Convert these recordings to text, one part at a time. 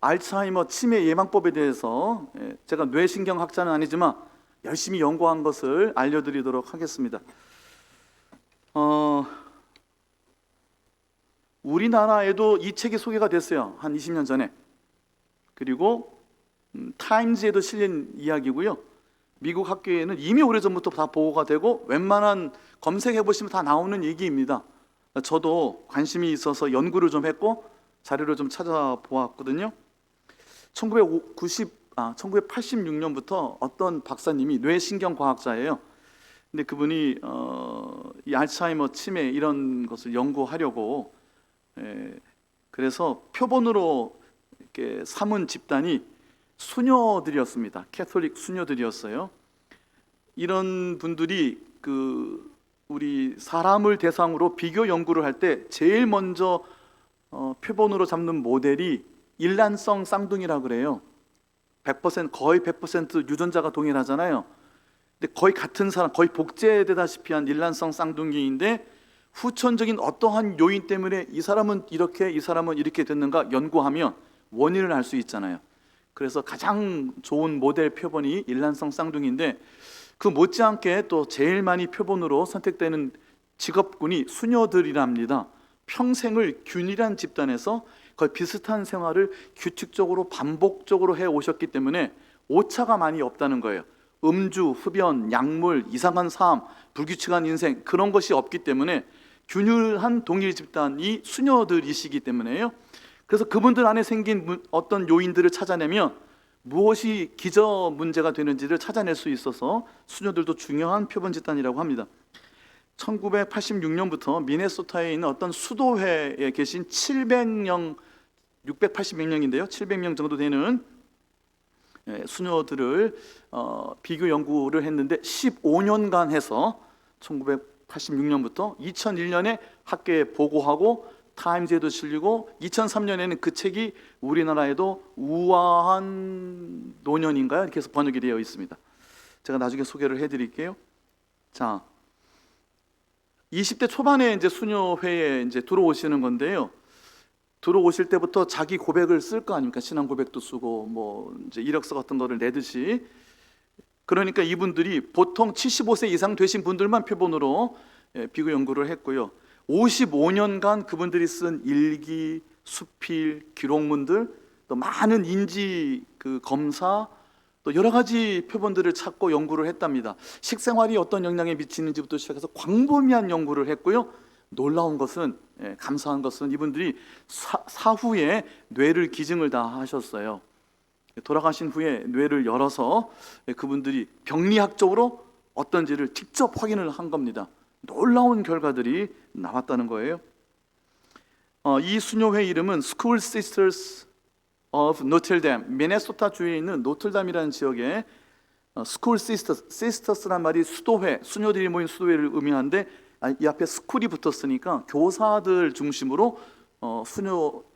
알츠하이머 치매 예방법에 대해서 제가 뇌신경학자는 아니지만 열심히 연구한 것을 알려드리도록 하겠습니다. 우리나라에도 이 책이 소개가 됐어요. 한 20년 전에. 그리고 타임즈에도 실린 이야기고요. 미국 학계에는 이미 오래전부터 다 보고가 되고 웬만한 검색해 보시면 다 나오는 얘기입니다. 저도 관심이 있어서 연구를 좀 했고 자료를 좀 찾아보았거든요. 1986년부터 어떤 박사님이 뇌신경과학자예요. 근데 그분이 이 알츠하이머 치매 이런 것을 연구하려고 그래서 표본으로 이렇게 삼은 집단이 수녀들이었습니다. 캐톨릭 수녀들이었어요. 이런 분들이 우리 사람을 대상으로 비교 연구를 할 때 제일 먼저 표본으로 잡는 모델이 일란성 쌍둥이라고 그래요. 100% 거의 100% 유전자가 동일하잖아요. 근데 거의 같은 사람, 거의 복제되다시피 한 일란성 쌍둥이인데 후천적인 어떠한 요인 때문에 이 사람은 이렇게, 이 사람은 이렇게 됐는가 연구하면 원인을 알 수 있잖아요. 그래서 가장 좋은 모델 표본이 일란성 쌍둥이인데 그 못지않게 또 제일 많이 표본으로 선택되는 직업군이 수녀들이랍니다. 평생을 균일한 집단에서 거의 비슷한 생활을 규칙적으로 반복적으로 해오셨기 때문에 오차가 많이 없다는 거예요. 음주, 흡연, 약물, 이상한 삶, 불규칙한 인생 그런 것이 없기 때문에 균일한 동일 집단이 수녀들이시기 때문에요. 그래서 그분들 안에 생긴 어떤 요인들을 찾아내면 무엇이 기저 문제가 되는지를 찾아낼 수 있어서 수녀들도 중요한 표본 집단이라고 합니다. 1986년부터 미네소타에 있는 어떤 수도회에 계신 680명 인데요 700명 정도 되는 수녀들을 비교 연구를 했는데 15년간 해서 1986년부터 2001년에 학계에 보고하고 타임즈에도 실리고 2003년에는 그 책이 우리나라에도 우아한 노년인가요? 이렇게 해서 번역이 되어 있습니다. 제가 나중에 소개를 해드릴게요. 자, 20대 초반에 이제 수녀회에 이제 들어오시는 건데요. 들어오실 때부터 자기 고백을 쓸 거 아닙니까? 신앙 고백도 쓰고 뭐 이제 이력서 같은 거를 내듯이. 그러니까 이분들이 보통 75세 이상 되신 분들만 표본으로 비교 연구를 했고요. 55년간 그분들이 쓴 일기, 수필, 기록문들, 또 많은 인지 검사, 또 여러 가지 표본들을 찾고 연구를 했답니다. 식생활이 어떤 영향에 미치는지부터 시작해서 광범위한 연구를 했고요. 놀라운 것은, 감사한 것은 이분들이 사후에 뇌를 기증을 다 하셨어요. 돌아가신 후에 뇌를 열어서 그분들이 병리학적으로 어떤지를 직접 확인을 한 겁니다. 놀라운 결과들이 나왔다는 거예요. 이 수녀회 이름은 School Sisters of Notre Dame, 미네소타 주에 있는 노틀담이라는 지역에 School Sisters란 말이 수도회, 수녀들이 모인 수도회를 의미하는데 이 앞에 스쿨이 붙었으니까 교사들 중심으로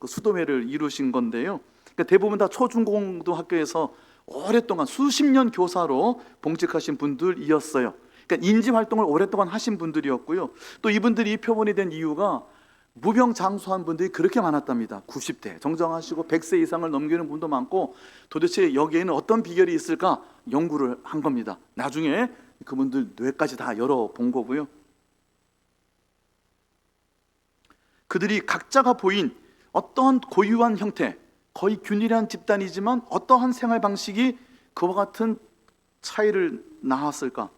수도회를 이루신 건데요. 그러니까 대부분 다 초중고등학교에서 오랫동안 수십 년 교사로 봉직하신 분들이었어요. 그러니까 인지 활동을 오랫동안 하신 분들이었고요. 또 이분들이 표본이 된 이유가 무병장수한 분들이 그렇게 많았답니다. 90대 정정하시고 100세 이상을 넘기는 분도 많고 도대체 여기에는 어떤 비결이 있을까 연구를 한 겁니다. 나중에 그분들 뇌까지 다 열어본 거고요. 그들이 각자가 보인 어떠한 고유한 형태, 거의 균일한 집단이지만 어떠한 생활 방식이 그와 같은 차이를 낳았을까?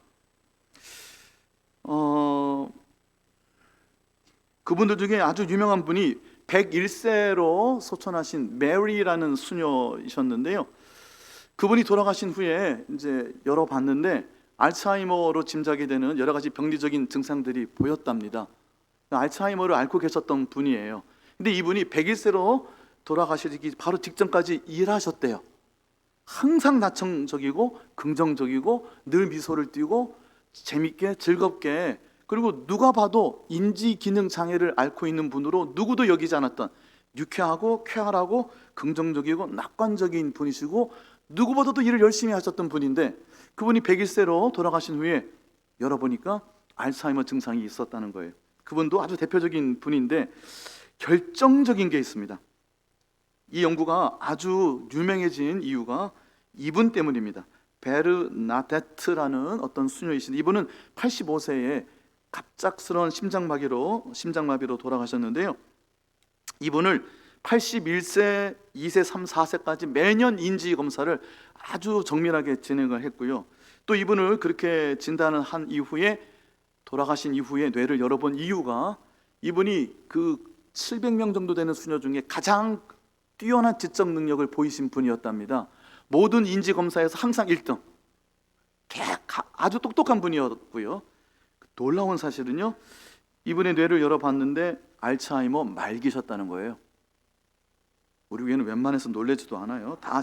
그분들 중에 아주 유명한 분이 101세로 소천하신 메리라는 수녀이셨는데요. 그분이 돌아가신 후에 이제 열어봤는데 알츠하이머로 짐작이 되는 여러 가지 병리적인 증상들이 보였답니다. 알츠하이머를 앓고 계셨던 분이에요. 근데 이분이 101세로 돌아가시기 바로 직전까지 일하셨대요. 항상 나청적이고 긍정적이고 늘 미소를 띠고 재밌게 즐겁게, 그리고 누가 봐도 인지 기능 장애를 앓고 있는 분으로 누구도 여기지 않았던 유쾌하고 쾌활하고 긍정적이고 낙관적인 분이시고 누구보다도 일을 열심히 하셨던 분인데 그분이 101세로 돌아가신 후에 열어보니까 알츠하이머 증상이 있었다는 거예요. 그분도 아주 대표적인 분인데 결정적인 게 있습니다. 이 연구가 아주 유명해진 이유가 이분 때문입니다. 베르나데트라는 어떤 수녀이신데, 이분은 85세에 갑작스러운 심장마비로 돌아가셨는데요. 이분을 81세, 2세, 3, 4세까지 매년 인지 검사를 아주 정밀하게 진행을 했고요. 또 이분을 그렇게 진단을 한 이후에, 돌아가신 이후에 뇌를 열어본 이유가, 이분이 그 700명 정도 되는 수녀 중에 가장 뛰어난 지적 능력을 보이신 분이었답니다. 모든 인지 검사에서 항상 1등, 아주 똑똑한 분이었고요. 놀라운 사실은요, 이분의 뇌를 열어봤는데 알츠하이머 말기셨다는 거예요. 우리 교회는 웬만해서 놀라지도 않아요. 다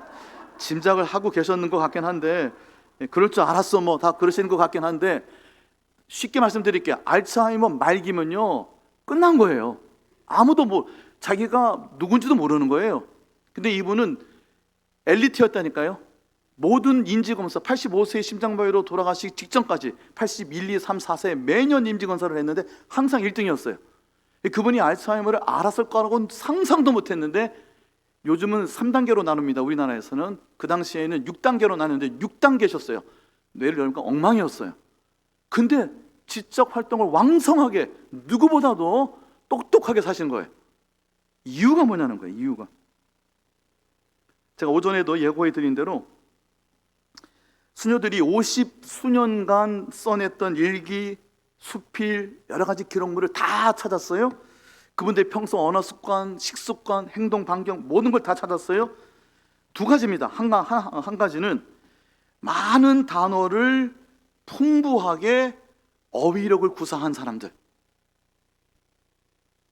짐작을 하고 계셨는 것 같긴 한데, 그럴 줄 알았어 뭐 다 그러시는 것 같긴 한데, 쉽게 말씀드릴게요. 알츠하이머 말기면요 끝난 거예요. 아무도 자기가 누군지도 모르는 거예요. 근데 이분은 엘리트였다니까요. 모든 인지검사, 85세의 심장마비로 돌아가시기 직전까지 81, 2, 3, 4세 매년 인지검사를 했는데 항상 1등이었어요. 그분이 알츠하이머를 알았을 거라고는 상상도 못했는데, 요즘은 3단계로 나눕니다. 우리나라에서는. 그 당시에는 6단계로 나누는데 6단계셨어요. 뇌를 열니까 엉망이었어요. 근데 지적 활동을 왕성하게, 누구보다도 똑똑하게 사신 거예요. 이유가 뭐냐는 거예요. 이유가. 제가 오전에도 예고해 드린 대로 수녀들이 50수년간 써냈던 일기, 수필, 여러 가지 기록물을 다 찾았어요. 그분들의 평소 언어 습관, 식습관, 행동 반경, 모든 걸 다 찾았어요. 두 가지입니다. 한 가지는 많은 단어를 풍부하게 어휘력을 구사한 사람들.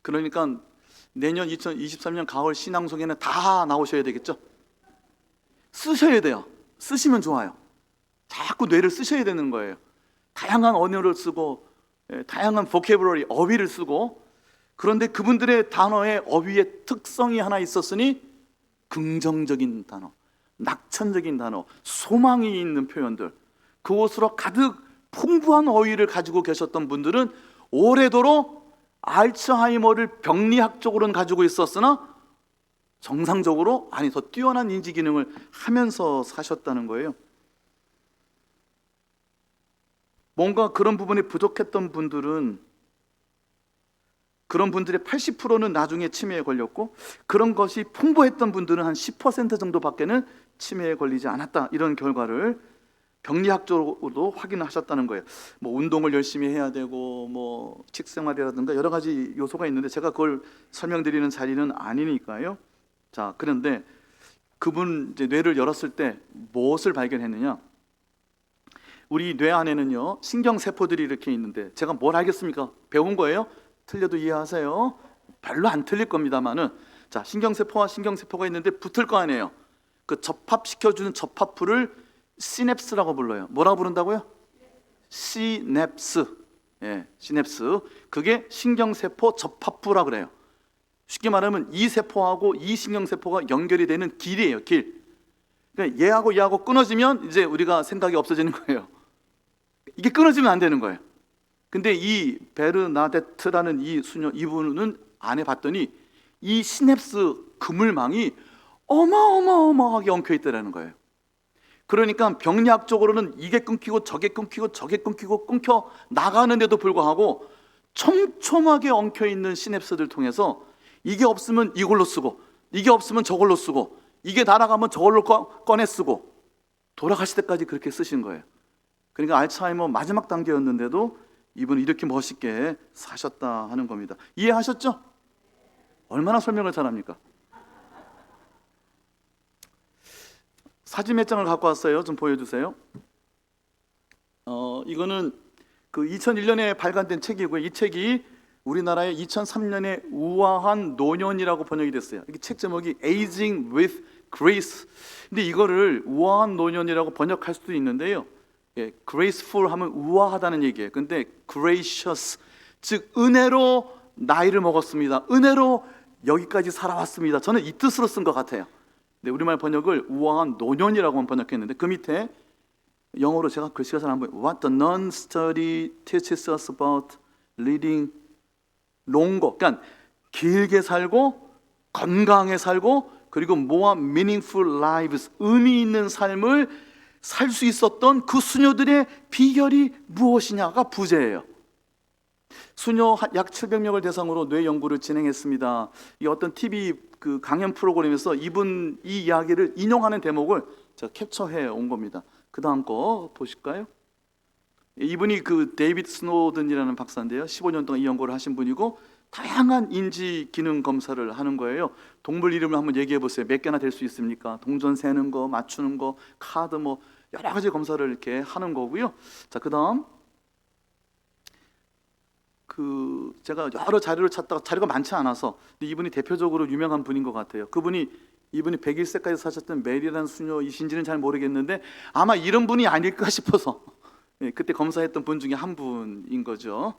그러니까 내년 2023년 가을 신앙송에는 다 나오셔야 되겠죠. 쓰셔야 돼요. 쓰시면 좋아요. 자꾸 뇌를 쓰셔야 되는 거예요. 다양한 언어를 쓰고, 다양한 보캐블러리, 어휘를 쓰고. 그런데 그분들의 단어의 어휘의 특성이 하나 있었으니, 긍정적인 단어, 낙천적인 단어, 소망이 있는 표현들, 그것으로 가득 풍부한 어휘를 가지고 계셨던 분들은 오래도록 알츠하이머를 병리학적으로는 가지고 있었으나 정상적으로, 아니 더 뛰어난 인지 기능을 하면서 사셨다는 거예요. 뭔가 그런 부분이 부족했던 분들은, 그런 분들의 80%는 나중에 치매에 걸렸고, 그런 것이 풍부했던 분들은 한 10% 정도밖에는 치매에 걸리지 않았다, 이런 결과를 병리학적으로도 확인하셨다는 거예요. 운동을 열심히 해야 되고, 식생활이라든가 여러 가지 요소가 있는데 제가 그걸 설명드리는 자리는 아니니까요. 자, 그런데 그분 이제 뇌를 열었을 때 무엇을 발견했느냐? 우리 뇌 안에는요 신경세포들이 이렇게 있는데, 제가 뭘 알겠습니까? 배운 거예요. 틀려도 이해하세요. 별로 안 틀릴 겁니다만은, 자, 신경세포와 신경세포가 있는데 붙을 거 아니에요. 그 접합시켜주는 접합부를 시냅스라고 불러요. 뭐라고 부른다고요? 시냅스. 예, 시냅스. 그게 신경세포 접합부라 그래요. 쉽게 말하면 이 세포하고 이 신경세포가 연결이 되는 길이에요. 길. 그러니까 얘하고 끊어지면 이제 우리가 생각이 없어지는 거예요. 이게 끊어지면 안 되는 거예요. 근데 이 베르나데트라는 이 수녀, 이분은 안에 봤더니 이 시냅스 그물망이 어마어마하게 엉켜 있다는 거예요. 그러니까 병리학적으로는 이게 끊기고 저게 끊기고 저게 끊기고 끊겨 나가는데도 불구하고 촘촘하게 엉켜 있는 시냅스들 통해서 이게 없으면 이걸로 쓰고, 이게 없으면 저걸로 쓰고, 이게 날아가면 저걸로 꺼내 쓰고, 돌아가실 때까지 그렇게 쓰신 거예요. 그러니까 알츠하이머 마지막 단계였는데도 이분은 이렇게 멋있게 사셨다 하는 겁니다. 이해하셨죠? 얼마나 설명을 잘합니까? 사진 몇 장을 갖고 왔어요. 좀 보여주세요. 이거는 그 2001년에 발간된 책이고요. 이 책이 우리나라에 2003년에 우아한 노년이라고 번역이 됐어요. 이 책 제목이 Aging with Grace. 근데 이거를 우아한 노년이라고 번역할 수도 있는데요. 예, graceful 하면 우아하다는 얘기예요. 근데 gracious, 즉 은혜로 나이를 먹었습니다. 은혜로 여기까지 살아왔습니다. 저는 이 뜻으로 쓴 것 같아요. 근데 우리말 번역을 우아한 노년이라고만 번역했는데, 그 밑에 영어로 제가 글씨가 잘 안 보여요. What the non-study teaches us about leading longer. 그러니까 길게 살고 건강하게 살고 그리고 more meaningful lives, 의미 있는 삶을 살 수 있었던 그 수녀들의 비결이 무엇이냐가 부제예요. 수녀 약 700명을 대상으로 뇌 연구를 진행했습니다. 이 어떤 TV 그 강연 프로그램에서 이 이야기를 인용하는 대목을 제가 캡처해 온 겁니다. 그 다음 거 보실까요? 이분이 그 데이비드 스노든이라는 박사인데요. 15년 동안 이 연구를 하신 분이고 다양한 인지 기능 검사를 하는 거예요. 동물 이름을 한번 얘기해 보세요. 몇 개나 될 수 있습니까? 동전 세는 거, 맞추는 거, 카드 뭐 여러 가지 검사를 이렇게 하는 거고요. 자, 그다음 제가 여러 자료를 찾다가 자료가 많지 않아서, 근데 이분이 대표적으로 유명한 분인 것 같아요. 이분이 101세까지 사셨던 메리라는 수녀이신지는 잘 모르겠는데 아마 이런 분이 아닐까 싶어서 그때 검사했던 분 중에 한 분인 거죠.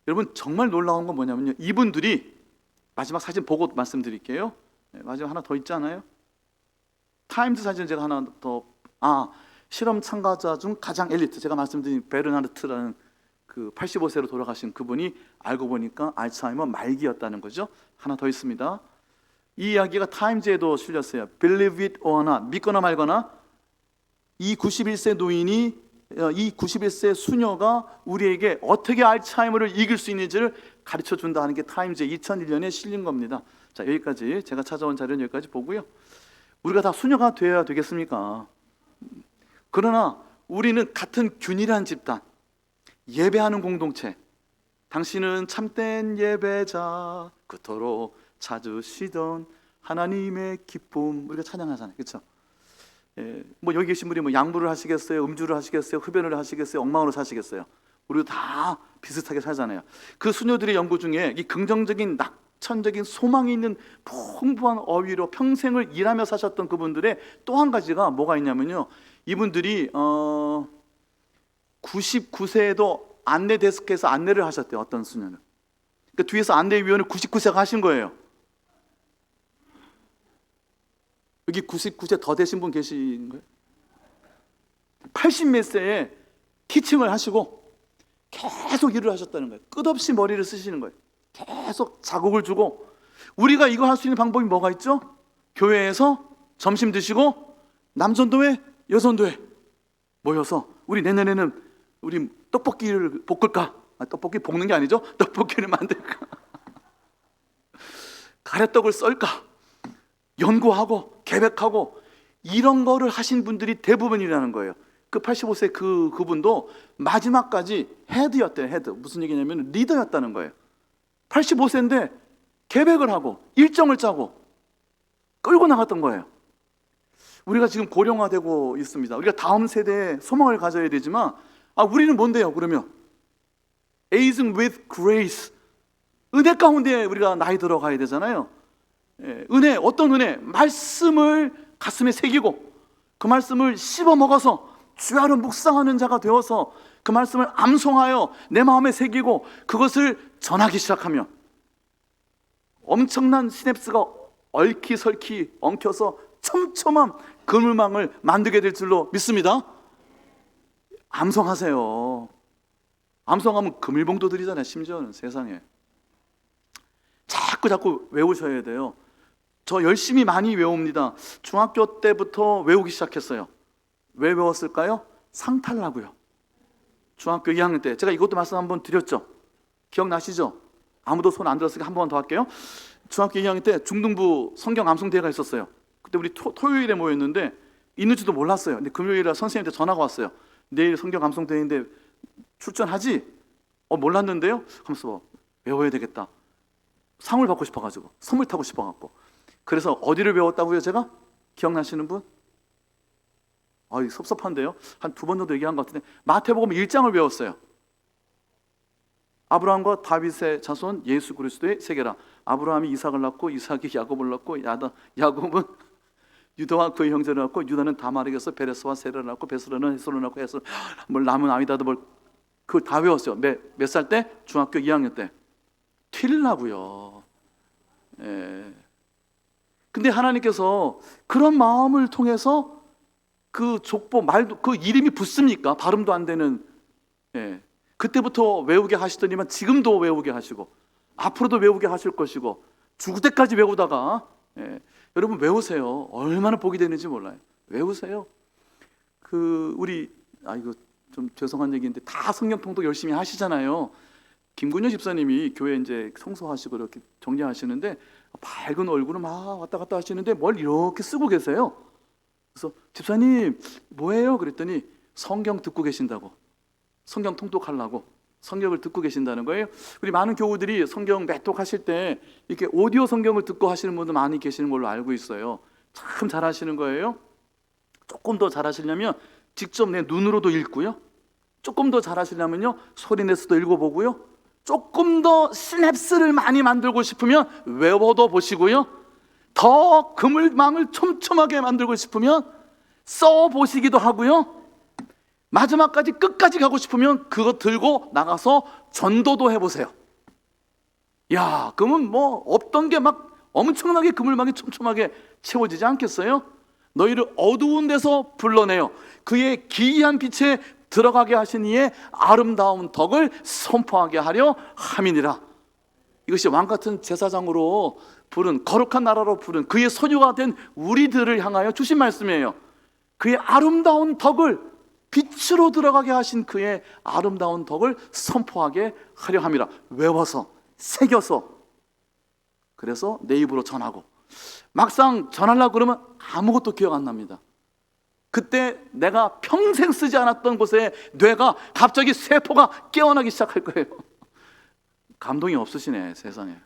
여러분 정말 놀라운 건 뭐냐면요, 이분들이 마지막 사진 보고 말씀드릴게요. 마지막 하나 더 있잖아요. 타임즈 사진 제가 하나 더, 실험 참가자 중 가장 엘리트, 제가 말씀드린 베르나르트라는 그 85세로 돌아가신 그분이 알고 보니까 알츠하이머 말기였다는 거죠. 하나 더 있습니다. 이 이야기가 타임즈에도 실렸어요. Believe it or not, 믿거나 말거나 이 91세 수녀가 우리에게 어떻게 알츠하이머를 이길 수 있는지를 가르쳐 준다 하는 게 타임즈에 2001년에 실린 겁니다. 자, 여기까지 제가 찾아온 자료는 여기까지 보고요. 우리가 다 수녀가 되어야 되겠습니까? 그러나 우리는 같은 균일한 집단, 예배하는 공동체, 당신은 참된 예배자, 그토록 찾으시던 하나님의 기쁨, 우리가 찬양하잖아요, 그렇죠? 뭐 여기 계신 분이 뭐 양부를 하시겠어요, 음주를 하시겠어요, 흡연을 하시겠어요, 엉망으로 사시겠어요? 우리도 다 비슷하게 살잖아요. 그 수녀들의 연구 중에 이 긍정적인 낙천적인 소망이 있는 풍부한 어휘로 평생을 일하며 사셨던 그분들의 또 한 가지가 뭐가 있냐면요, 이분들이 99세에도 안내 데스크에서 안내를 하셨대요. 어떤 수녀는. 그러니까 뒤에서 안내위원을 99세가 하신 거예요. 여기 99세 더 되신 분 계신 거예요? 80 몇 세에 티칭을 하시고 계속 일을 하셨다는 거예요. 끝없이 머리를 쓰시는 거예요. 계속 자극을 주고, 우리가 이거 할 수 있는 방법이 뭐가 있죠? 교회에서 점심 드시고 남전도회, 여전도회 모여서 우리 내년에는 우리 떡볶이를 볶을까? 떡볶이 볶는 게 아니죠? 떡볶이를 만들까? 가래떡을 썰까? 연구하고 계획하고 이런 거를 하신 분들이 대부분이라는 거예요. 그 85세 그분도 마지막까지 헤드였대요. 헤드. 무슨 얘기냐면 리더였다는 거예요. 85세인데 계획을 하고 일정을 짜고 끌고 나갔던 거예요. 우리가 지금 고령화되고 있습니다. 우리가 다음 세대에 소망을 가져야 되지만 우리는 뭔데요? 그러면 Aging with grace, 은혜 가운데 우리가 나이 들어가야 되잖아요. 은혜, 어떤 은혜? 말씀을 가슴에 새기고 그 말씀을 씹어 먹어서 주야로 묵상하는 자가 되어서 그 말씀을 암송하여 내 마음에 새기고 그것을 전하기 시작하면 엄청난 시냅스가 얽히설키 엉켜서 촘촘한 그물망을 만들게 될 줄로 믿습니다. 암송하세요. 암송하면 금일봉도 드리잖아요. 심지어는 세상에 자꾸 외우셔야 돼요. 저 열심히 많이 외웁니다. 중학교 때부터 외우기 시작했어요. 왜 외웠을까요? 상 타려고요. 중학교 2학년 때 제가 이것도 말씀 한번 드렸죠. 기억나시죠? 아무도 손 안 들었으니까 한 번 더 할게요. 중학교 2학년 때 중등부 성경 암송대회가 있었어요. 그때 우리 토요일에 모였는데 있는지도 몰랐어요. 근데 금요일에 선생님한테 전화가 왔어요. 내일 성경 암송대회인데 출전하지? 몰랐는데요? 하면서 외워야 되겠다. 상을 받고 싶어가지고 선물 타고 싶어갖고. 그래서 어디를 외웠다고요? 제가? 기억나시는 분? 섭섭한데요? 한 2번 정도 얘기한 것 같은데 마태복음 1장을 외웠어요. 아브라함과 다윗의 자손 예수 그리스도의 세계라. 아브라함이 이삭을 낳고 이삭이 야곱을 낳고 야곱은 유다와 그의 형제를 낳고 유다는 다말에게서 베레스와 세라를 낳고 베스라는 헤스를 낳고 헤스를 남은 아미다드 그걸 다 외웠어요. 몇 살 때? 중학교 2학년 때. 튀려고요. 근데 하나님께서 그런 마음을 통해서 그 족보 말도 그 이름이 붙습니까? 발음도 안 되는. 그때부터 외우게 하시더니만 지금도 외우게 하시고 앞으로도 외우게 하실 것이고 죽을 때까지 외우다가 여러분 외우세요. 얼마나 복이 되는지 몰라요. 외우세요. 이거 좀 죄송한 얘기인데 다 성경 통독 열심히 하시잖아요. 김군효 집사님이 교회 이제 청소하시고 이렇게 정리하시는데 밝은 얼굴을 막 왔다 갔다 하시는데 뭘 이렇게 쓰고 계세요. 그래서 집사님 뭐예요? 그랬더니 성경 듣고 계신다고. 성경 통독하려고 성경을 듣고 계신다는 거예요. 우리 많은 교우들이 성경 매독하실 때 이렇게 오디오 성경을 듣고 하시는 분도 많이 계시는 걸로 알고 있어요. 참 잘하시는 거예요. 조금 더 잘하시려면 직접 내 눈으로도 읽고요. 조금 더 잘하시려면요 소리내서도 읽어보고요. 조금 더 시냅스를 많이 만들고 싶으면 외워도 보시고요. 더 그물망을 촘촘하게 만들고 싶으면 써보시기도 하고요. 마지막까지 끝까지 가고 싶으면 그거 들고 나가서 전도도 해보세요. 야, 그러면 뭐 없던 게 막 엄청나게 그물망이 촘촘하게 채워지지 않겠어요? 너희를 어두운 데서 불러내어 그의 기이한 빛에 들어가게 하신 이의 아름다운 덕을 선포하게 하려 함이니라. 이것이 왕같은 제사장으로 부른, 거룩한 나라로 부른 그의 소유가 된 우리들을 향하여 주신 말씀이에요. 그의 아름다운 덕을, 빛으로 들어가게 하신 그의 아름다운 덕을 선포하게 하려 함이라. 외워서, 새겨서, 그래서 내 입으로 전하고, 막상 전하려고 그러면 아무것도 기억 안 납니다. 그때 내가 평생 쓰지 않았던 곳에 뇌가 갑자기 세포가 깨어나기 시작할 거예요. 감동이 없으시네, 세상에.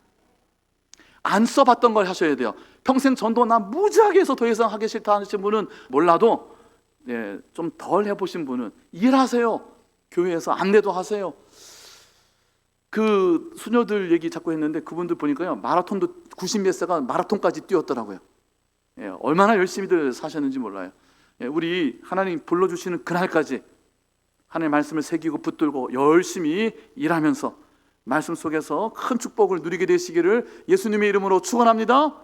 안 써봤던 걸 하셔야 돼요. 평생 전도 나 무지하게 해서 더 이상 하기 싫다 하시는 분은 몰라도 좀 덜 해보신 분은 일하세요. 교회에서 안내도 하세요. 그 수녀들 얘기 자꾸 했는데 그분들 보니까요 마라톤도 90몇 세가 마라톤까지 뛰었더라고요. 얼마나 열심히들 사셨는지 몰라요. 우리 하나님 불러주시는 그날까지 하나님의 말씀을 새기고 붙들고 열심히 일하면서 말씀 속에서 큰 축복을 누리게 되시기를 예수님의 이름으로 축원합니다.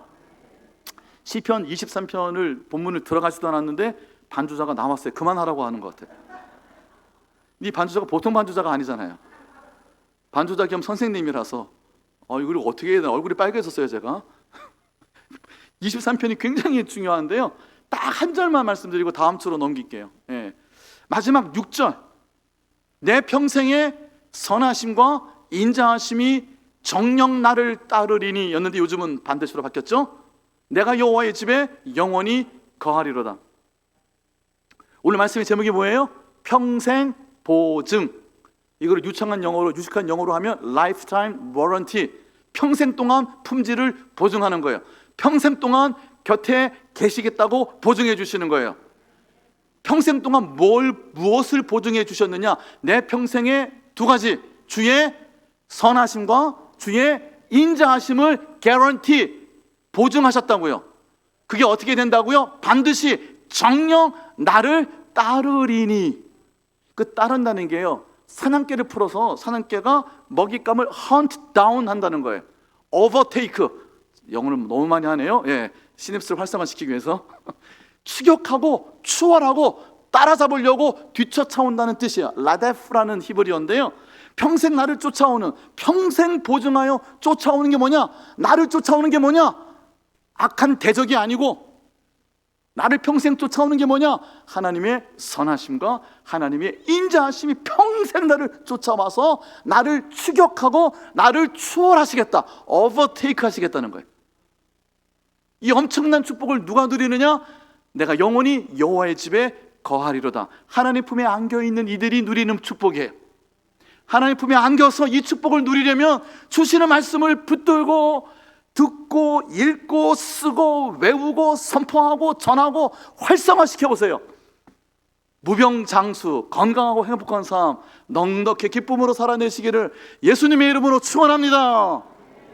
시편 23편을 본문을 들어가지도 않았는데 반주자가 나왔어요. 그만하라고 하는 것 같아요. 이 반주자가 보통 반주자가 아니잖아요. 반주자 겸 선생님이라서 이걸 어떻게 해야 되나, 얼굴이 빨개졌어요 제가. 23편이 굉장히 중요한데요, 딱 한 절만 말씀드리고 다음 주로 넘길게요. 마지막 6절, 내 평생의 선하심과 인자하심이 정녕 나를 따르리니 였는데 요즘은 반대식으로 바뀌었죠. 내가 여호와의 집에 영원히 거하리로다. 오늘 말씀의 제목이 뭐예요? 평생 보증. 이걸 유식한 영어로 하면 lifetime warranty. 평생 동안 품질을 보증하는 거예요. 평생 동안 곁에 계시겠다고 보증해 주시는 거예요. 평생 동안 무엇을 보증해 주셨느냐? 내 평생의 두 가지, 주의 선하심과 주의 인자하심을 guarantee, 보증하셨다고요. 그게 어떻게 된다고요? 반드시 정녕 나를 따르리니. 그 따른다는 게요, 사냥개를 풀어서 사냥개가 먹잇감을 hunt down 한다는 거예요. overtake, 영어를 너무 많이 하네요. 시냅스를 활성화시키기 위해서 추격하고 추월하고 따라잡으려고 뒤쫓아온다는 뜻이에요. 라데프라는 히브리어인데요, 평생 나를 쫓아오는, 평생 보증하여 쫓아오는 게 뭐냐? 나를 쫓아오는 게 뭐냐? 악한 대적이 아니고 나를 평생 쫓아오는 게 뭐냐? 하나님의 선하심과 하나님의 인자하심이 평생 나를 쫓아와서 나를 추격하고 나를 추월하시겠다, overtake 하시겠다는 거예요. 이 엄청난 축복을 누가 누리느냐? 내가 영원히 여호와의 집에 거하리로다. 하나님 품에 안겨있는 이들이 누리는 축복이에요. 하나님 품에 안겨서 이 축복을 누리려면 주시는 말씀을 붙들고 듣고 읽고 쓰고 외우고 선포하고 전하고 활성화시켜 보세요. 무병장수, 건강하고 행복한 삶, 넉넉히 기쁨으로 살아내시기를 예수님의 이름으로 축원합니다.